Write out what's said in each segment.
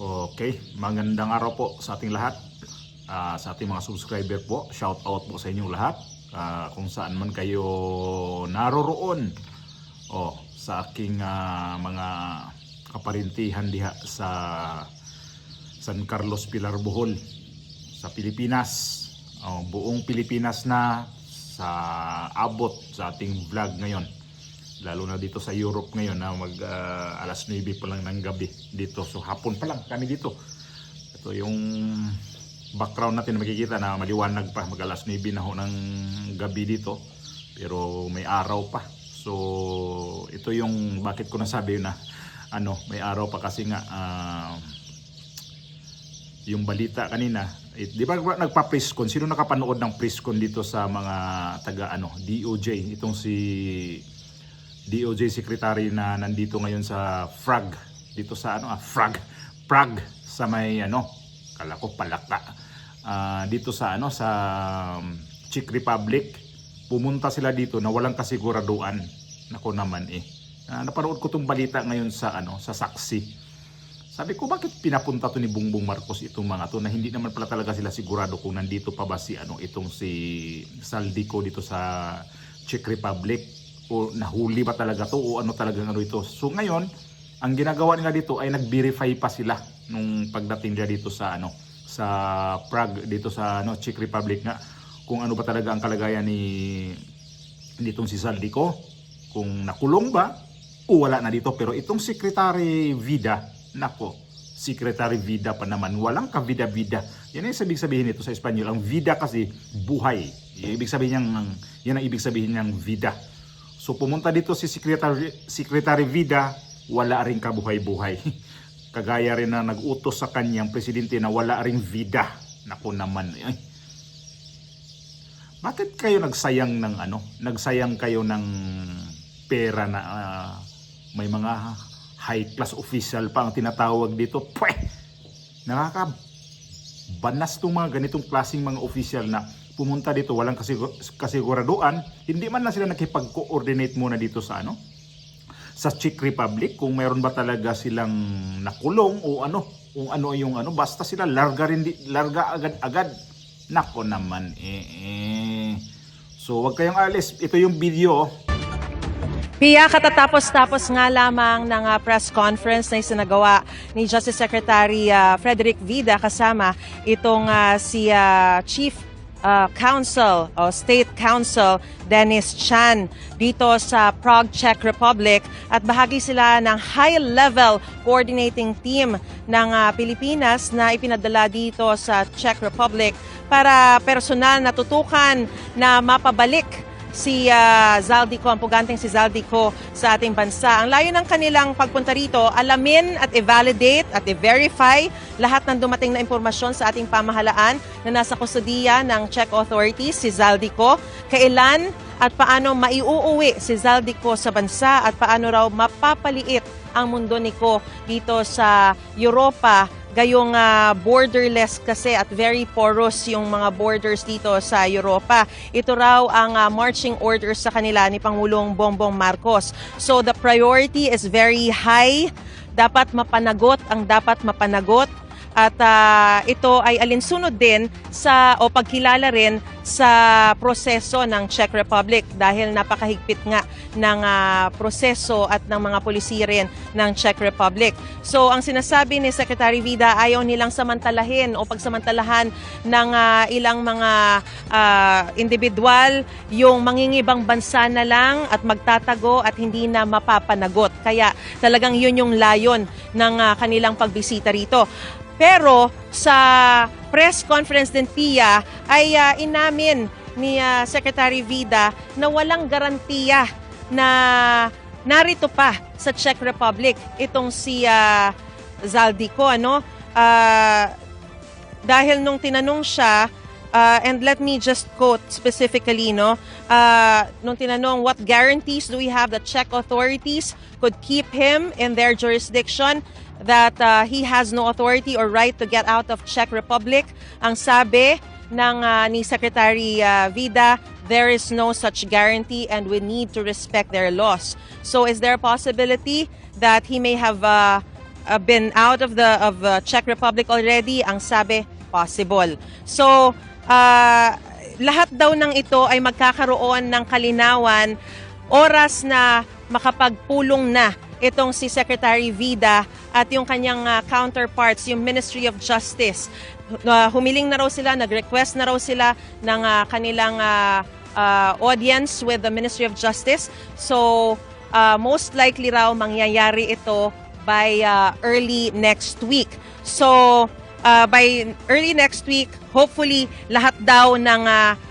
Okay, magandang araw po sa ating lahat, sa ating mga subscriber po. Shout out po sa inyong lahat, kung saan man kayo naroroon sa aking mga kaparintihan diha sa San Carlos, Pilar, Bohol, sa Pilipinas. Buong Pilipinas na sa abot sa ating vlog ngayon. Lalo na dito sa Europe ngayon na alas 9 pa lang ng gabi dito. So hapon pa lang kami dito. Ito yung background natin, makikita na maliwanag pa. Mag alas 9 na ho ng gabi dito. Pero may araw pa. So ito yung bakit ko nasabi na may araw pa kasi nga yung balita kanina. Di ba nagpa-presscon? Sino nakapanood ng presscon dito sa mga taga DOJ? Itong si DOJ Secretary na nandito ngayon sa Prague, dito sa Prague sa may kala ko Palaka, dito sa sa Czech Republic. Pumunta sila dito na walang kasiguraduhan. Nako naman napanood ko tong balita ngayon sa sa saksi. Sabi ko, bakit pinapunta to ni Bongbong Marcos itong mga to na hindi naman pala talaga sila sigurado kung nandito pa ba si itong si Zaldico dito sa Czech Republic, o nahuli ba talaga to o talagang ito. So ngayon, ang ginagawa nila dito ay nag-verify pa sila nung pagdating niya dito sa sa Prague, dito sa Czech Republic nga, kung ano ba talaga ang kalagayan ni ditong si Zaldico, kung nakulong ba o wala na dito. Pero itong Secretary Vida, nako, Secretary Vida pa naman, walang ka-vida-vida. Yan ang sabihin nito sa Espanyol. Ang vida kasi buhay. Ibig sabihin yan ang ibig sabihin niyang vida. So pumunta dito si Secretary Vida, wala ring kabuhay-buhay. Kagaya rin na nag-utos sa kanyang presidente na wala ring vida. Naku naman. Bakit kayo nagsayang ng nagsayang kayo ng pera na may mga high class official pa ang tinatawag dito? Nakakabanas tong mga ganitong klaseng mga official na pumunta dito walang kasiguraduhan. Hindi man na sila nakipag-coordinate muna dito sa sa Czech Republic kung mayroon ba talaga silang nakulong o yung basta sila larga agad-agad. Nako naman So wag kayong alis, ito yung video. Pia, katatapos-tapos nga lamang ng press conference na isinagawa ni Justice Secretary Frederick Vida kasama itong si Chief Counsel o State Counsel Dennis Chan dito sa Prague, Czech Republic, at bahagi sila ng high-level coordinating team ng Pilipinas na ipinadala dito sa Czech Republic para personal na tutukan na mapabalik si Zaldico, ang puganteng si Zaldico sa ating bansa. Ang layo ng kanilang pagpunta rito, alamin at i-validate at i-verify lahat ng dumating na impormasyon sa ating pamahalaan na nasa kustudiya ng Czech authorities si Zaldico, kailan at paano maiuuwi si Zaldico sa bansa at paano raw mapapaliit ang mundo niko dito sa Europa. Gayong borderless kasi at very porous yung mga borders dito sa Europa. Ito raw ang marching orders sa kanila ni Pangulong Bongbong Marcos. So the priority is very high. Dapat mapanagot ang dapat mapanagot. At ito ay alinsunod din o pagkilala rin sa proseso ng Czech Republic dahil napakahigpit nga ng proseso at ng mga polisiya rin ng Czech Republic. So ang sinasabi ni Secretary Vida, ayaw nilang samantalahin o pagsamantalahan ng ilang mga individual yung mangingibang bansa na lang at magtatago at hindi na mapapanagot. Kaya talagang yun yung layon ng kanilang pagbisita rito. Pero sa press conference din, Pia, ay inamin ni Secretary Vida na walang garantiya na narito pa sa Czech Republic itong si Zaldico. Dahil nung tinanong siya, and let me just quote specifically, nung tinanong, what guarantees do we have that Czech authorities could keep him in their jurisdiction, that he has no authority or right to get out of Czech Republic? Ang sabi ni Secretary Vida, there is no such guarantee and we need to respect their laws. So is there a possibility that he may have been out of the Czech Republic already. Ang sabi, possible. So, lahat daw ng ito ay magkakaroon ng kalinawan oras na makapagpulong na itong si Secretary Vida at yung kanyang counterparts, yung Ministry of Justice. Humiling na raw sila, nag-request na raw sila ng kanilang audience with the Ministry of Justice. So, most likely raw mangyayari ito by early next week. So, by early next week, hopefully lahat daw ng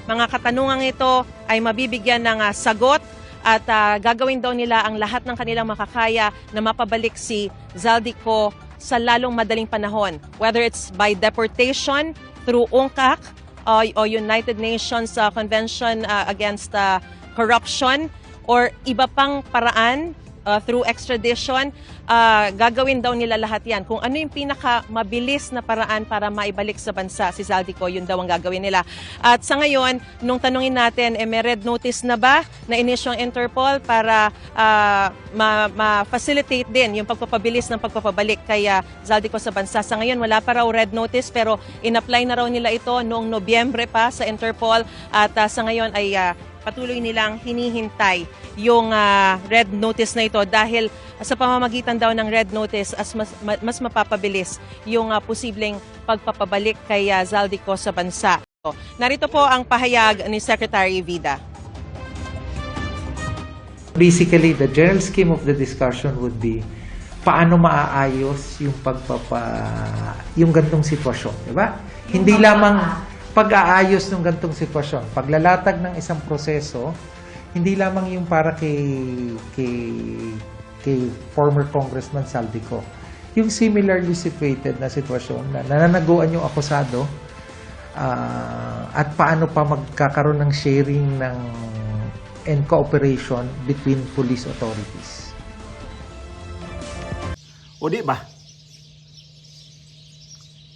mga katanungang ito ay mabibigyan ng sagot at gagawin daw nila ang lahat ng kanilang makakaya na mapabalik si Zaldico sa lalong madaling panahon. Whether it's by deportation through UNCAC o United Nations Convention Against Corruption or iba pang paraan through extradition, gagawin daw nila lahat yan. Kung ano yung pinakamabilis na paraan para maibalik sa bansa si Zaldico, yun daw ang gagawin nila. At sa ngayon, nung tanungin natin, may red notice na ba na inisyu ang Interpol para ma-facilitate din yung pagpapabilis ng pagpapabalik kay Zaldico sa bansa? Sa ngayon, wala pa raw red notice pero in-apply na raw nila ito noong Nobyembre pa sa Interpol at sa ngayon ay patuloy nilang hinihintay yung red notice na ito dahil sa pamamagitan daw ng red notice mas mapapabilis yung posibleng pagpapabalik kay Zaldico sa bansa. Narito po ang pahayag ni Secretary Vida. Basically, the general scheme of the discussion would be paano maaayos yung gantong sitwasyon, di ba? Hindi lamang pag-aayos ng gantong sitwasyon, paglalatag ng isang proseso, hindi lamang yung para kay former Congressman Zaldico. Yung similarly situated na sitwasyon na nananaguan yung akusado at paano pa magkakaroon ng sharing and cooperation between police authorities. O di ba?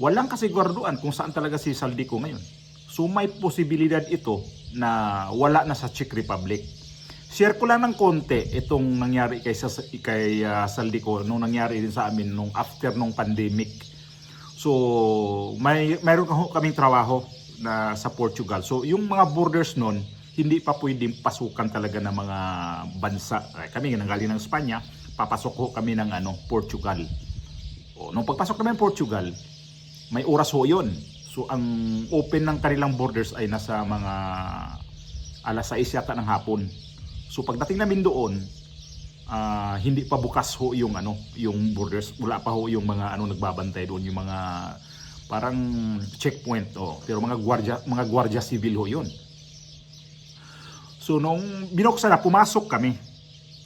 Walang kasiguraduhan kung saan talaga si Zaldico ngayon. So may posibilidad ito na wala na sa Czech Republic. Share ko lang ng konti itong nangyari kay Zaldico nung nangyari din sa amin nung after nung pandemic. So mayroon kaming trabaho na sa Portugal. So yung mga borders nun, hindi pa pwedeng pasukan talaga ng mga bansa. Kami nanggaling ng Espanya, papasok ho kami ng Portugal. O, nung pagpasok namin ng Portugal, may oras ho yun. So ang open ng kanilang borders ay nasa mga alas 6 yata ng hapon. So pagdating namin doon, hindi pa bukas ho yung yung borders. Wala pa ho yung mga nagbabantay doon, yung mga parang checkpoint pero mga gwardiya civil ho yun. So nung binuksan na, pumasok kami.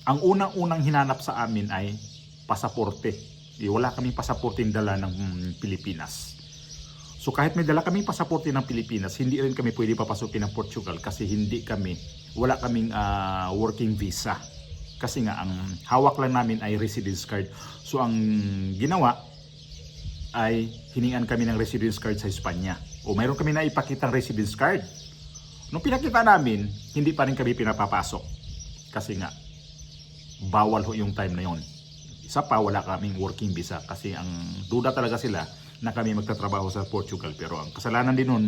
Ang unang-unang hinanap sa amin ay pasaporte. Wala kaming pasaporteng dala ng Pilipinas. So kahit may dala kaming pasaporte ng Pilipinas, hindi rin kami pwede papasukin ng Portugal kasi wala kaming working visa. Kasi nga ang hawak lang namin ay residence card. So ang ginawa ay hiningan kami ng residence card sa Espanya. O mayroon kami na ipakitang residence card. Nung pinakita namin, hindi pa rin kami pinapapasok. Kasi nga bawal ho yung time na yon. Isa pa, wala kaming working visa kasi ang duda talaga sila na kami magtatrabaho sa Portugal. Pero ang kasalanan din nun,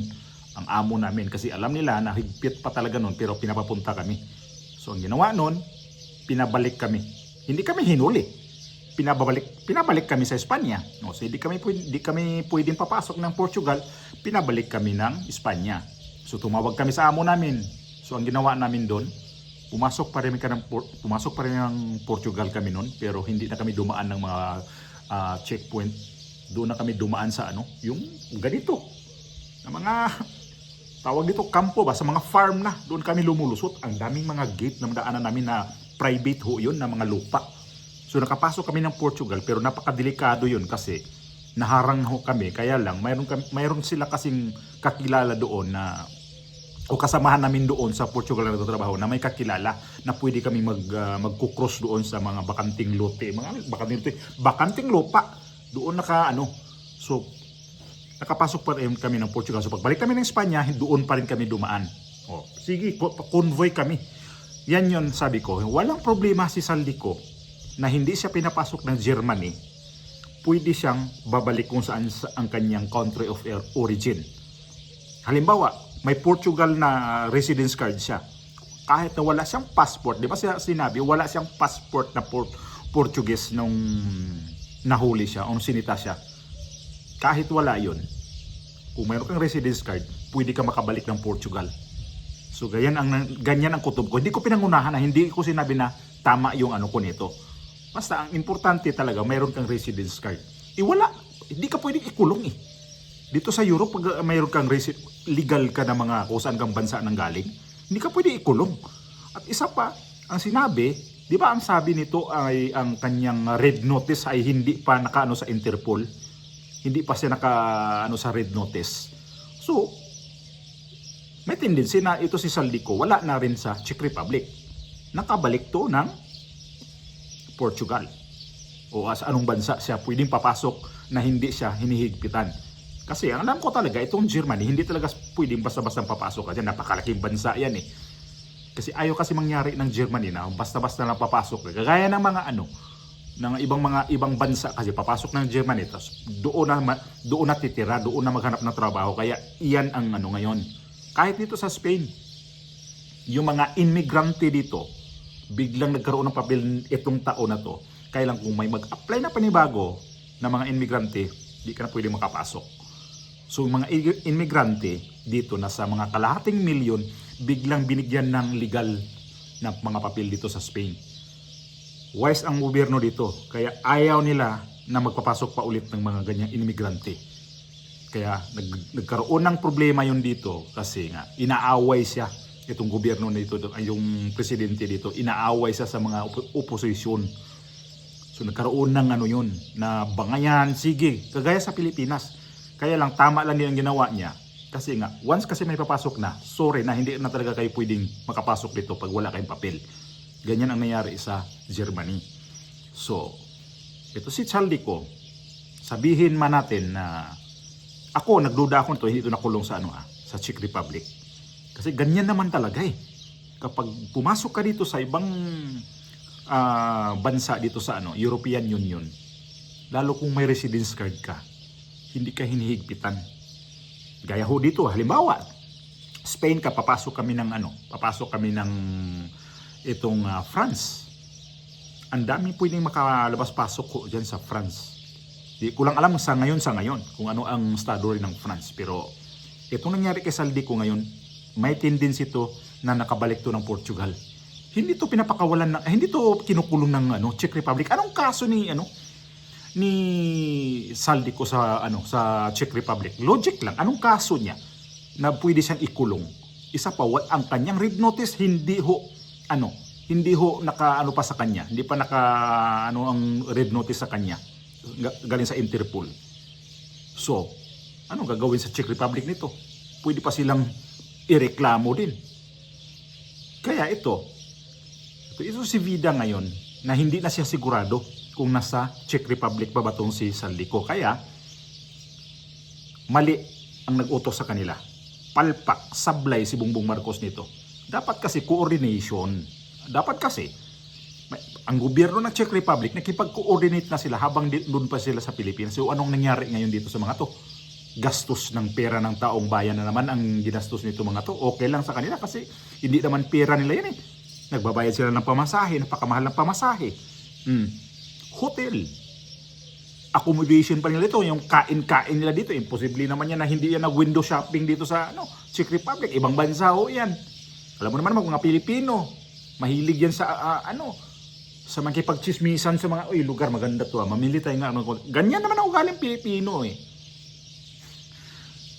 ang amo namin kasi alam nila na higpit pa talaga nun pero pinapapunta kami. So ang ginawa nun, pinabalik kami. Hindi kami hinuli. Pinabalik kami sa Espanya. So hindi kami pwedeng papasok ng Portugal, pinabalik kami ng Espanya. So tumawag kami sa amo namin. So ang ginawa namin doon, pumasok pa rin ng Portugal kami noon pero hindi na kami dumaan ng mga checkpoint. Doon na kami dumaan sa yung ganito. Na mga tawag dito kampo ba, sa mga farm na. Doon kami lumulusot. Ang daming mga gate na madaanan namin na private ho yun na mga lupa. So nakapasok kami ng Portugal pero napakadelikado yun kasi naharang ho kami. Kaya lang mayroon sila kasing kakilala doon na o kasamahan namin doon sa Portugal na nagtatrabaho na may kakilala na pwede kami magkukross doon sa mga bakanting lote, bakanting lupa doon so nakapasok pa rin kami ng Portugal. So pagbalik kami ng Espanya, doon pa rin kami dumaan. Sige, convoy kami. Yan yun, sabi ko, walang problema si Zaldico na hindi siya pinapasok ng Germany pwede siyang babalik kung saan ang kanyang country of origin. Halimbawa, may Portugal na residence card siya. Kahit na wala siyang passport, di ba siya sinabi, wala siyang passport na Portuguese nung nahuli siya o sinita siya. Kahit wala yon, kung mayroon kang residence card, pwede ka makabalik ng Portugal. So ganyan ang kutob ko. Hindi ko pinangunahan na, hindi ko sinabi na tama yung ano ko nito. Basta ang importante talaga, mayroon kang residence card. Wala, hindi ka pwedeng ikulong eh. Dito sa Europe, pag mayroon kang legal ka na mga kung saan kang bansa nang galing, hindi ka pwede ikulong. At isa pa, ang sinabi, di ba ang sabi nito ay ang kanyang red notice ay hindi pa nakaano sa Interpol. Hindi pa siya nakaano sa red notice. So, may tendency na ito si Saldico wala na rin sa Czech Republic. Nakabalik to ng Portugal. O sa anong bansa siya pwedeng papasok na hindi siya hinihigpitan. Kasi ang alam ko talaga, itong Germany, hindi talaga pwedeng basta-basta papasok ka dyan. Napakalaking bansa yan eh. Kasi ayaw kasi mangyari ng Germany na basta-basta lang papasok. Kagaya ng mga ng ibang bansa kasi papasok ng Germany tapos doon na titira, doon na maghanap ng trabaho. Kaya iyan ang ngayon. Kahit dito sa Spain, yung mga immigrante dito, biglang nagkaroon ng papel itong taon na to. Kaya lang kung may mag-apply na panibago na mga immigrante, di ka na pwede makapasok. So mga immigrante dito na sa mga kalahating milyon, biglang binigyan ng legal na mga papel dito sa Spain. Wise ang gobyerno dito, kaya ayaw nila na magpapasok pa ulit ng mga ganyang immigrante. Kaya nagkaroon ng problema yun dito kasi nga inaaway siya itong gobyerno nito, yung presidente dito, inaaway siya sa mga oposisyon. So nagkaroon ng yun, na bangayan, sige, kagaya sa Pilipinas. Kaya lang tama lang din ang ginawa niya. Kasi nga, once kasi may papasok na, sorry na hindi na talaga kayo pwedeng makapasok dito pag wala kayong papel. Ganyan ang nangyari sa Germany. So, ito si Saldico, sabihin man natin na ako, nagduda ako nito, hindi ito nakulong sa sa Czech Republic. Kasi ganyan naman talaga eh. Kapag pumasok ka dito sa ibang bansa dito sa European Union, lalo kung may residence card ka, hindi ka hinihigpitan. Gaya ho dito, halimbawa, Spain ka, papasok kami ng itong France. Ang dami pwedeng makalabas-pasok ko dyan sa France. Di ko lang alam sa ngayon kung ano ang estado rin ng France. Pero itong nangyari kay Saldico ngayon, may tendency to na nakabalik to ng Portugal. Hindi to pinapakawalan hindi to kinukulong ng Czech Republic. Anong kaso ni Saldico sa Czech Republic? Logic lang. Anong kaso niya na pwede siyang ikulong? Isa pa, ang kanyang red notice hindi ho naka pa sa kanya. Hindi pa naka ang red notice sa kanya galing sa Interpol. So, ano gagawin sa Czech Republic nito? Pwede pa silang ireklamo din. Kaya ito si Vida ngayon na hindi na siya sigurado kung nasa Czech Republic ba batong si Saldico. Kaya, mali ang nag-utos sa kanila. Palpak, sablay si Bongbong Marcos nito. Dapat kasi coordination. Dapat kasi, ang gobyerno ng Czech Republic, nakipag-coordinate na sila habang doon pa sila sa Pilipinas. So anong nangyari ngayon dito sa mga to? Gastos ng pera ng taong bayan na naman ang ginastos nito mga to. Okay lang sa kanila kasi hindi naman pera nila yan eh. Nagbabayad sila ng pamasahe, napakamahal ng pamasahe. Hotel, accommodation pa nila ito, yung kain-kain nila dito, imposible naman yan na hindi yan nag-window shopping dito sa Czech Republic, ibang bansa ho yan. Alam mo naman mga Pilipino, mahilig yan sa sa makipagchismisan sa mga lugar maganda to, mamili tayo nga, ganyan naman ang ugaling Pilipino eh.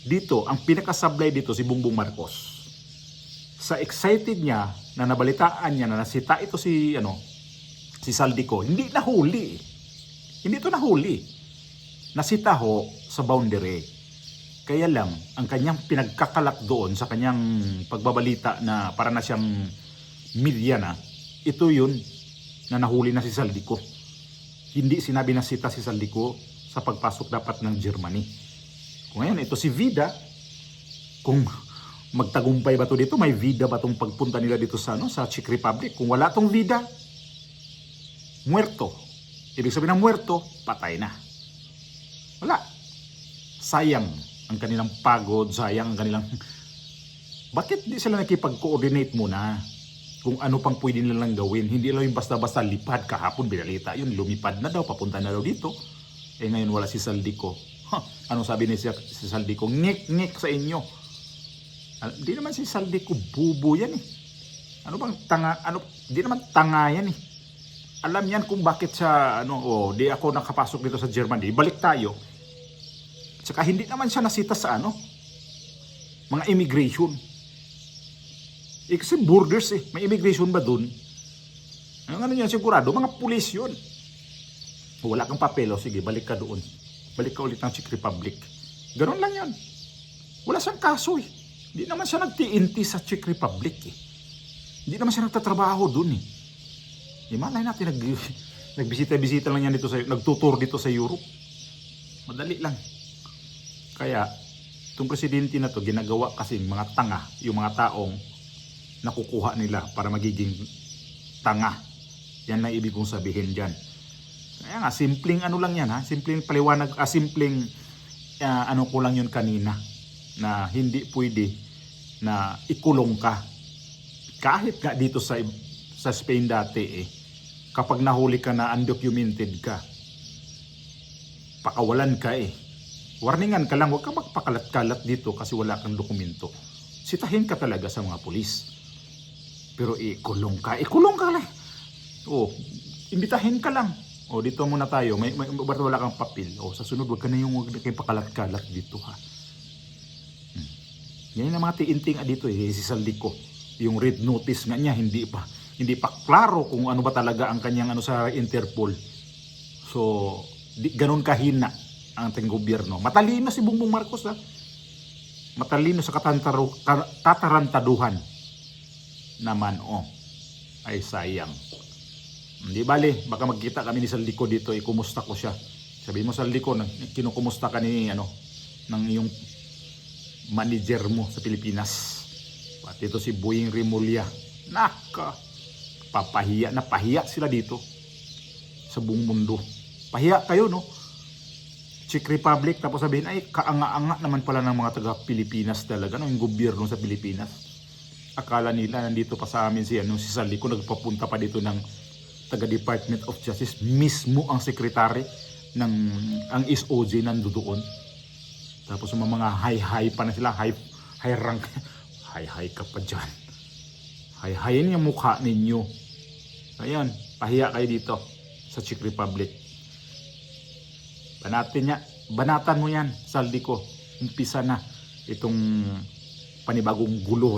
Dito, ang pinakasablay dito si Bongbong Marcos. Sa excited niya na nabalitaan niya na nasita ito si Saldico, hindi nahuli. Hindi ito nahuli. Nasita ho sa boundary. Kaya lang, ang kanyang pinagkakalak doon sa kanyang pagbabalita na para na siyang media na, ito yun na nahuli na si Saldico. Hindi sinabi na sita si Saldico sa pagpasok dapat ng Germany. Kung ngayon, ito si Vida, kung magtagumpay ba to dito, may vida ba tong pagpunta nila dito sa Czech Republic? Kung wala tong vida, muerto. Ibig sabihin ng muerto, patay na. Wala. Sayang ang kanilang pagod, sayang ang kanilang... Bakit di sila nakipag-coordinate muna kung ano pang pwede nilang gawin? Hindi lang yung basta-basta lipad. Kahapon binalita yun, lumipad na daw, papunta na daw dito. Eh ngayon wala si Saldico. Anong sabi ni si Saldico? Ngik-ngik sa inyo. Hindi naman si Saldico bubo yan eh. Ano bang tanga? Hindi naman tanga yan eh. Alam yan kung bakit siya, di ako nakapasok dito sa Germany. Balik tayo. Tsaka hindi naman siya nasita sa mga immigration. Kasi borders eh. May immigration ba dun? Ano yan sigurado? Mga pulis yun. Wala kang papel, sige, balik ka doon. Balik ka ulit ng Czech Republic. Ganon lang yan. Wala siyang kaso eh. Hindi naman siya nag-TNT sa Czech Republic eh. Hindi naman siya nagtatrabaho dun eh. Di malay natin, nagbisita-bisita lang yan dito nagtutur dito sa Europe. Madali lang. Kaya, itong presidente na to, ginagawa kasing mga tanga, yung mga taong nakukuha nila para magiging tanga. Yan na ibig kong sabihin dyan. Kaya nga, simpleng lang yan ha. Simpleng paliwanag, simpleng ko lang yun kanina. Na hindi pwede na ikulong ka. Kahit nga dito sa Spain dati kapag nahuli ka na undocumented ka, pakawalan ka warningan ka lang, huwag ka magpakalat-kalat dito kasi wala kang dokumento. Sitahin ka talaga sa mga pulis. Pero ikulong ka lang. Imbitahin ka lang. Dito muna tayo, may wala kang papel. Sa sunod, huwag ka na yung pakalat-kalat dito ha. Yan ang mga tiinting dito si Saldico. Yung red notice nga niya, hindi pa klaro kung ano ba talaga ang kanyang sa Interpol. So, ganun kahina ang ating gobyerno. Matalino si Bongbong Marcos ha. Matalino sa katarantaduhan naman ay sayang. Hindi bale, baka magkita kami ni Saldico dito, kumusta ko siya. Sabihin mo Saldico, kinukumusta ka ni ng iyong manager mo sa Pilipinas. Pati ito si Boying Rimulya. Pahiya sila dito sa buong mundo. Pahiya kayo Czech Republic, tapos sabihin ay kaanga-anga naman pala ng mga taga Pilipinas talaga, yung gobyerno sa Pilipinas. Akala nila nandito pa sa amin si Saldico, nagpapunta pa dito ng taga Department of Justice, mismo ang sekretary ng ang SOJ nandoon. Tapos mga high pa na sila, high rank. High ka pa dyan. High yung mukha ninyo. Ayun, pahiya kayo dito sa Czech Republic. Banatan mo yan, Saldico. Umpisa na itong panibagong gulo.